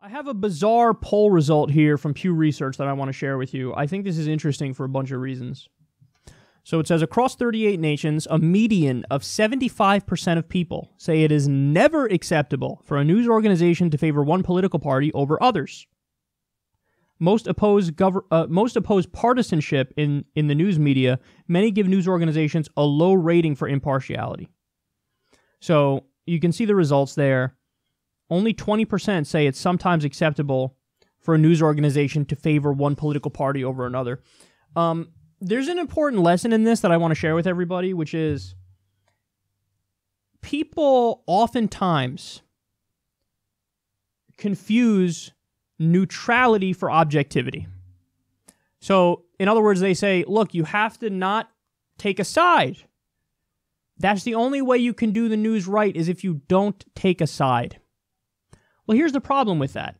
I have a bizarre poll result here from Pew Research that I want to share with you. I think this is interesting for a bunch of reasons. So it says, across 38 nations, a median of 75% of people say it is never acceptable for a news organization to favor one political party over others. Most oppose partisanship in the news media. Many give news organizations a low rating for impartiality. So you can see the results there. Only 20% say it's sometimes acceptable for a news organization to favor one political party over another. There's an important lesson in this that I want to share with everybody, which is people oftentimes confuse neutrality for objectivity. So, in other words, they say, look, you have to not take a side. That's the only way you can do the news right, is if you don't take a side. Well, here's the problem with that.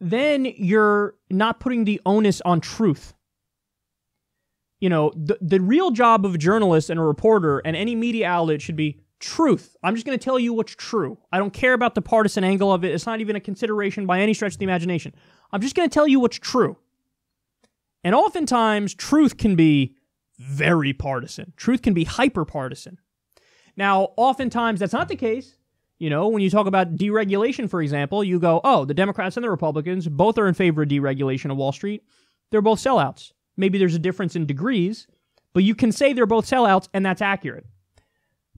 Then you're not putting the onus on truth. You know, the real job of a journalist and a reporter and any media outlet should be truth. I'm just going to tell you what's true. I don't care about the partisan angle of it. It's not even a consideration by any stretch of the imagination. I'm just going to tell you what's true. And oftentimes, truth can be very partisan. Truth can be hyper-partisan. Now, oftentimes, that's not the case. You know, when you talk about deregulation, for example, you go, oh, the Democrats and the Republicans, both are in favor of deregulation of Wall Street. They're both sellouts. Maybe there's a difference in degrees, but you can say they're both sellouts, and that's accurate.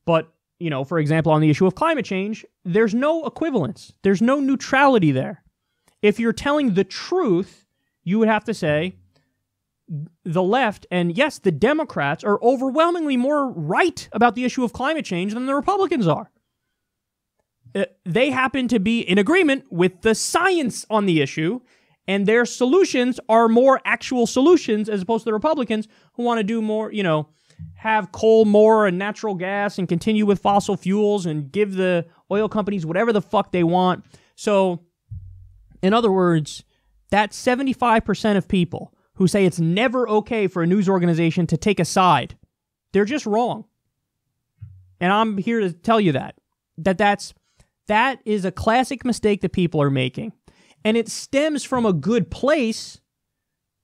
But, you know, for example, on the issue of climate change, there's no equivalence. There's no neutrality there. If you're telling the truth, you would have to say the left, and yes, the Democrats are overwhelmingly more right about the issue of climate change than the Republicans are. They happen to be in agreement with the science on the issue, and their solutions are more actual solutions as opposed to the Republicans who want to do more, you know, have coal more and natural gas and continue with fossil fuels and give the oil companies whatever the fuck they want. So, in other words, that 75% of people who say it's never okay for a news organization to take a side, they're just wrong. And I'm here to tell you that is a classic mistake that people are making. And it stems from a good place.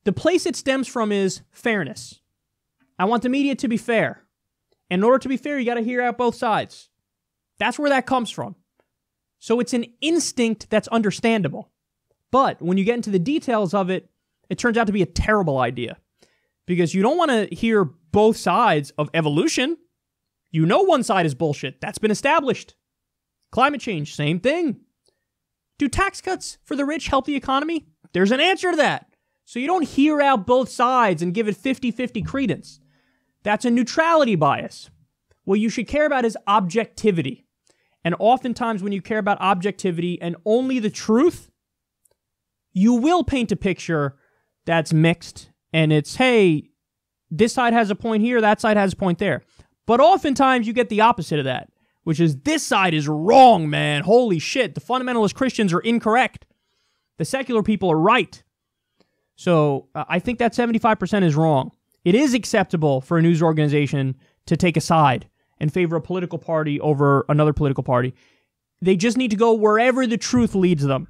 The place it stems from is fairness. I want the media to be fair. And in order to be fair, you got to hear out both sides. That's where that comes from. So it's an instinct that's understandable. But when you get into the details of it, it turns out to be a terrible idea. Because you don't want to hear both sides of evolution. You know one side is bullshit. That's been established. Climate change, same thing. Do tax cuts for the rich help the economy? There's an answer to that. So you don't hear out both sides and give it 50-50 credence. That's a neutrality bias. What you should care about is objectivity. And oftentimes when you care about objectivity and only the truth, you will paint a picture that's mixed. And it's, hey, this side has a point here, that side has a point there. But oftentimes you get the opposite of that, which is this side is wrong, man. Holy shit, the fundamentalist Christians are incorrect. The secular people are right. So I think that 75% is wrong. It is acceptable for a news organization to take a side and favor a political party over another political party. They just need to go wherever the truth leads them.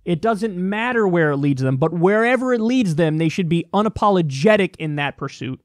It doesn't matter where it leads them, but wherever it leads them, they should be unapologetic in that pursuit.